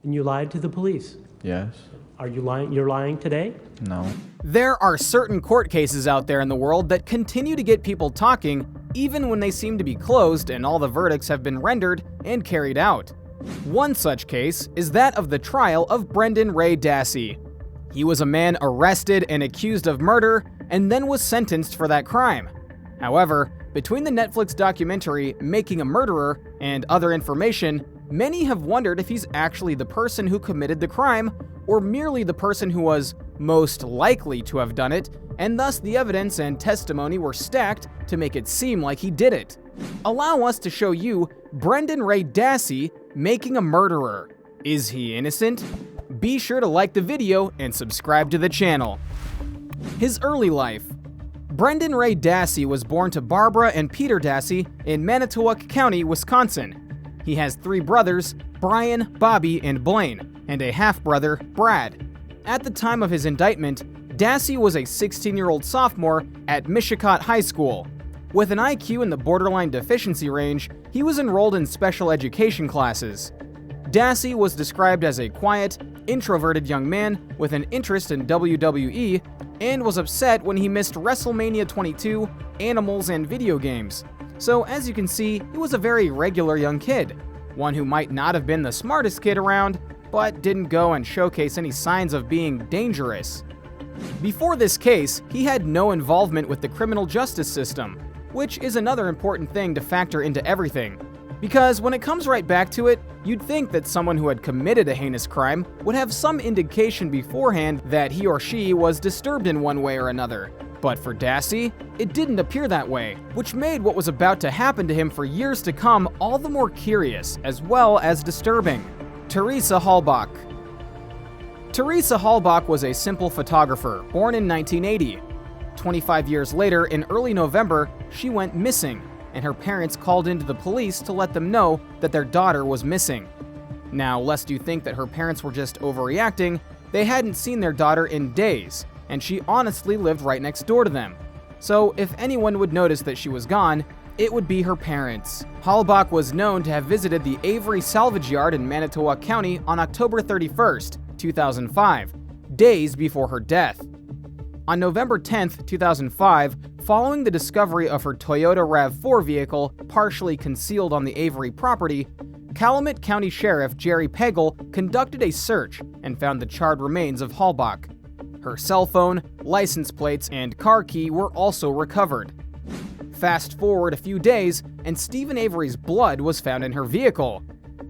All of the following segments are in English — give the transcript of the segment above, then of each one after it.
And you lied to the police. Yes. Are you lying? You're lying today? No. There are certain court cases out there in the world that continue to get people talking even when they seem to be closed and all the verdicts have been rendered and carried out. One such case is that of the trial of Brendan Ray Dassey. He was a man arrested and accused of murder and then was sentenced for that crime. However, between the Netflix documentary Making a Murderer and other information, many have wondered if he's actually the person who committed the crime or merely the person who was most likely to have done it, and thus the evidence and testimony were stacked to make it seem like he did it. Allow us to show you Brendan Ray Dassey making a murderer. Is he innocent? Be sure to like the video and subscribe to the channel. His early life. Brendan Ray Dassey was born to Barbara and Peter Dassey in Manitowoc County, Wisconsin. He has 3 brothers, Brian, Bobby, and Blaine, and a half-brother, Brad. At the time of his indictment, Dassey was a 16-year-old sophomore at Mishicot High School. With an IQ in the borderline deficiency range, he was enrolled in special education classes. Dassey was described as a quiet, introverted young man with an interest in WWE and was upset when he missed WrestleMania 22, animals, and video games. So as you can see, he was a very regular young kid, one who might not have been the smartest kid around, but didn't go and showcase any signs of being dangerous. Before this case, he had no involvement with the criminal justice system, which is another important thing to factor into everything. Because when it comes right back to it, you'd think that someone who had committed a heinous crime would have some indication beforehand that he or she was disturbed in one way or another. But for Dassey, it didn't appear that way, which made what was about to happen to him for years to come all the more curious, as well as disturbing. Teresa Halbach. Teresa Halbach was a simple photographer, born in 1980. 25 years later, in early November, she went missing, and her parents called into the police to let them know that their daughter was missing. Now, lest you think that her parents were just overreacting, they hadn't seen their daughter in days, and she honestly lived right next door to them. So if anyone would notice that she was gone, it would be her parents. Halbach was known to have visited the Avery Salvage Yard in Manitowoc County on October 31st, 2005, days before her death. On November 10th, 2005, following the discovery of her Toyota RAV4 vehicle partially concealed on the Avery property, Calumet County Sheriff Jerry Pagel conducted a search and found the charred remains of Halbach. Her cell phone, license plates, and car key were also recovered. Fast forward a few days, and Stephen Avery's blood was found in her vehicle,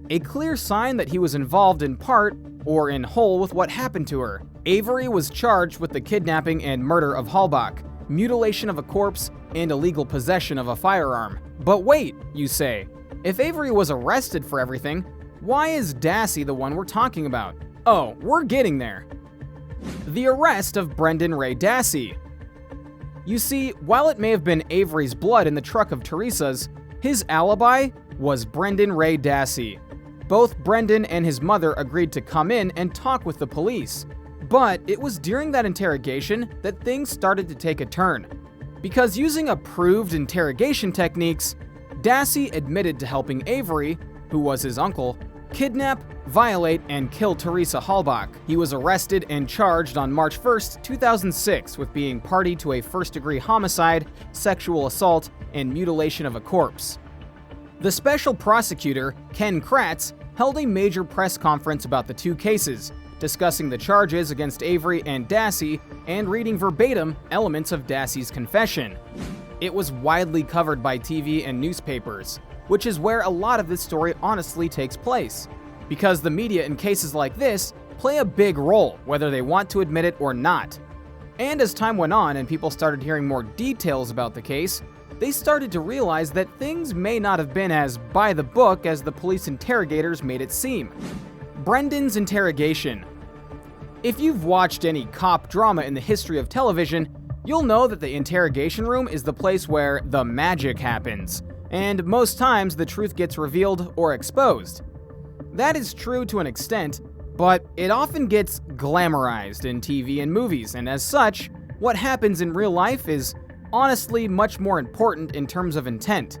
a clear sign that he was involved in part or in whole with what happened to her. Avery was charged with the kidnapping and murder of Halbach, mutilation of a corpse, and illegal possession of a firearm. But wait, you say, if Avery was arrested for everything, why is Dassey the one we're talking about? Oh, we're getting there. The arrest of Brendan Ray Dassey. You see, while it may have been Avery's blood in the truck of Teresa's, his alibi was Brendan Ray Dassey. Both Brendan and his mother agreed to come in and talk with the police. But it was during that interrogation that things started to take a turn. Because using approved interrogation techniques, Dassey admitted to helping Avery, who was his uncle, kidnap, violate, and kill Teresa Halbach. He was arrested and charged on March 1st, 2006 with being party to a first-degree homicide, sexual assault, and mutilation of a corpse. The special prosecutor, Ken Kratz, held a major press conference about the 2 cases, discussing the charges against Avery and Dassey and reading verbatim elements of Dassey's confession. It was widely covered by TV and newspapers, which is where a lot of this story honestly takes place, because the media in cases like this play a big role, whether they want to admit it or not. And as time went on and people started hearing more details about the case, they started to realize that things may not have been as by the book as the police interrogators made it seem. Brendan's interrogation. If you've watched any cop drama in the history of television, you'll know that the interrogation room is the place where the magic happens, and most times the truth gets revealed or exposed. That is true to an extent, but it often gets glamorized in TV and movies, and as such, what happens in real life is honestly much more important in terms of intent.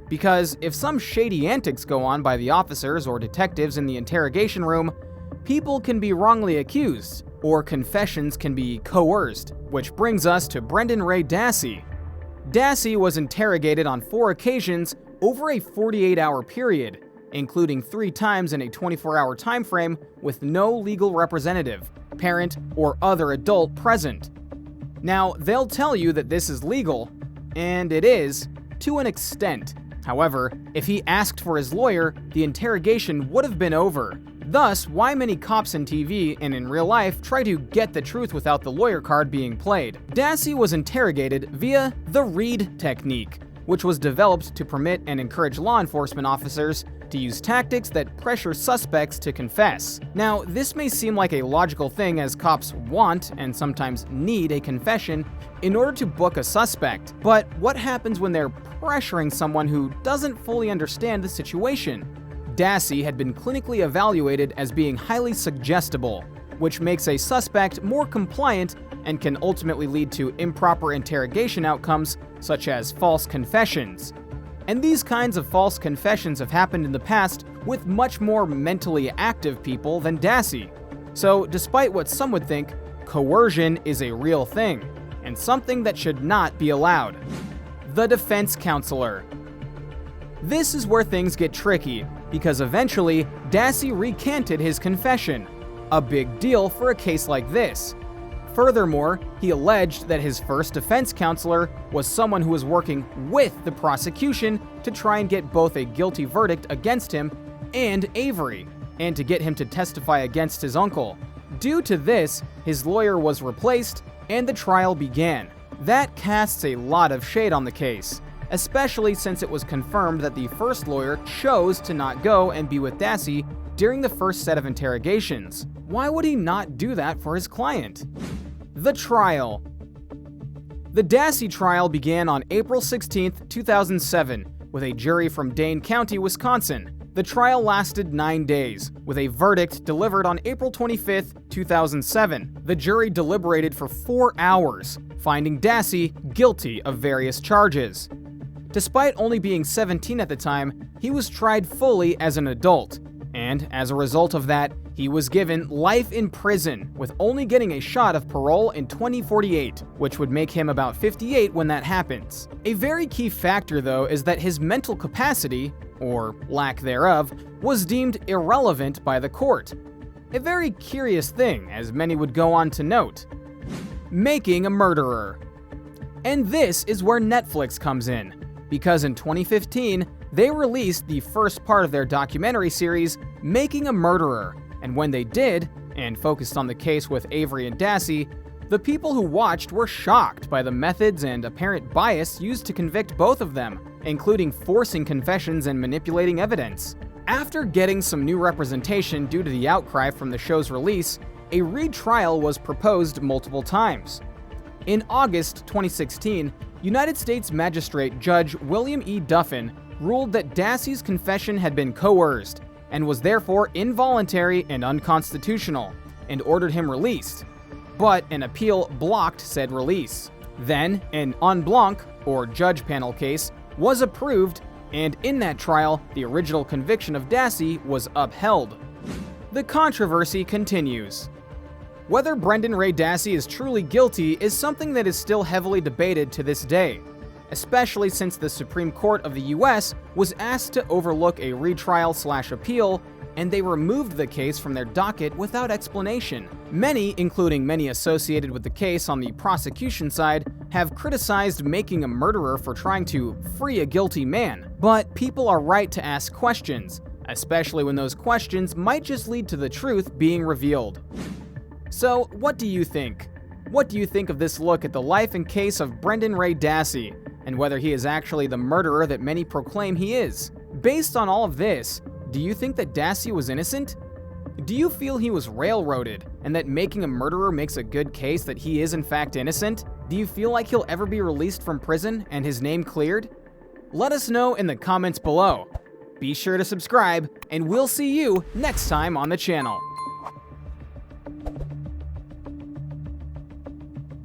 Because if some shady antics go on by the officers or detectives in the interrogation room, people can be wrongly accused, or confessions can be coerced, which brings us to Brendan Ray Dassey. Dassey was interrogated on 4 occasions over a 48-hour period, including 3 times in a 24-hour time frame with no legal representative, parent, or other adult present. Now, they'll tell you that this is legal, and it is, to an extent. However, if he asked for his lawyer, the interrogation would have been over. Thus, why many cops in TV and in real life try to get the truth without the lawyer card being played. Dassey was interrogated via the Reed technique, which was developed to permit and encourage law enforcement officers to use tactics that pressure suspects to confess. Now, this may seem like a logical thing, as cops want and sometimes need a confession in order to book a suspect. But what happens when they're pressuring someone who doesn't fully understand the situation? Dassey had been clinically evaluated as being highly suggestible, which makes a suspect more compliant and can ultimately lead to improper interrogation outcomes such as false confessions. And these kinds of false confessions have happened in the past with much more mentally active people than Dassey. So, despite what some would think, coercion is a real thing, and something that should not be allowed. The defense counselor. This is where things get tricky, because eventually, Dassey recanted his confession, a big deal for a case like this. Furthermore, he alleged that his first defense counselor was someone who was working with the prosecution to try and get both a guilty verdict against him and Avery, and to get him to testify against his uncle. Due to this, his lawyer was replaced and the trial began. That casts a lot of shade on the case, especially since it was confirmed that the first lawyer chose to not go and be with Dassey during the first set of interrogations. Why would he not do that for his client? The trial. The Dassey trial began on April 16, 2007, with a jury from Dane County, Wisconsin. The trial lasted 9 days, with a verdict delivered on April 25, 2007. The jury deliberated for 4 hours, finding Dassey guilty of various charges. Despite only being 17 at the time, he was tried fully as an adult, and as a result of that, he was given life in prison, with only getting a shot of parole in 2048, which would make him about 58 when that happens. A very key factor, though, is that his mental capacity, or lack thereof, was deemed irrelevant by the court. A very curious thing, as many would go on to note. Making a murderer. And this is where Netflix comes in, because in 2015, they released the first part of their documentary series, Making a Murderer, and when they did, and focused on the case with Avery and Dassey, the people who watched were shocked by the methods and apparent bias used to convict both of them, including forcing confessions and manipulating evidence. After getting some new representation due to the outcry from the show's release, a retrial was proposed multiple times. In August 2016, United States Magistrate Judge William E. Duffin ruled that Dassey's confession had been coerced and was therefore involuntary and unconstitutional, and ordered him released. But an appeal blocked said release. Then, an en blanc, or judge panel case, was approved, and in that trial, the original conviction of Dassey was upheld. The controversy continues. Whether Brendan Ray Dassey is truly guilty is something that is still heavily debated to this day, especially since the Supreme Court of the US was asked to overlook a retrial/appeal, and they removed the case from their docket without explanation. Many, including many associated with the case on the prosecution side, have criticized Making a Murderer for trying to free a guilty man. But people are right to ask questions, especially when those questions might just lead to the truth being revealed. So, what do you think? What do you think of this look at the life and case of Brendan Ray Dassey, and whether he is actually the murderer that many proclaim he is? Based on all of this, do you think that Dassey was innocent? Do you feel he was railroaded, and that Making a Murderer makes a good case that he is in fact innocent? Do you feel like he'll ever be released from prison and his name cleared? Let us know in the comments below. Be sure to subscribe, and we'll see you next time on the channel.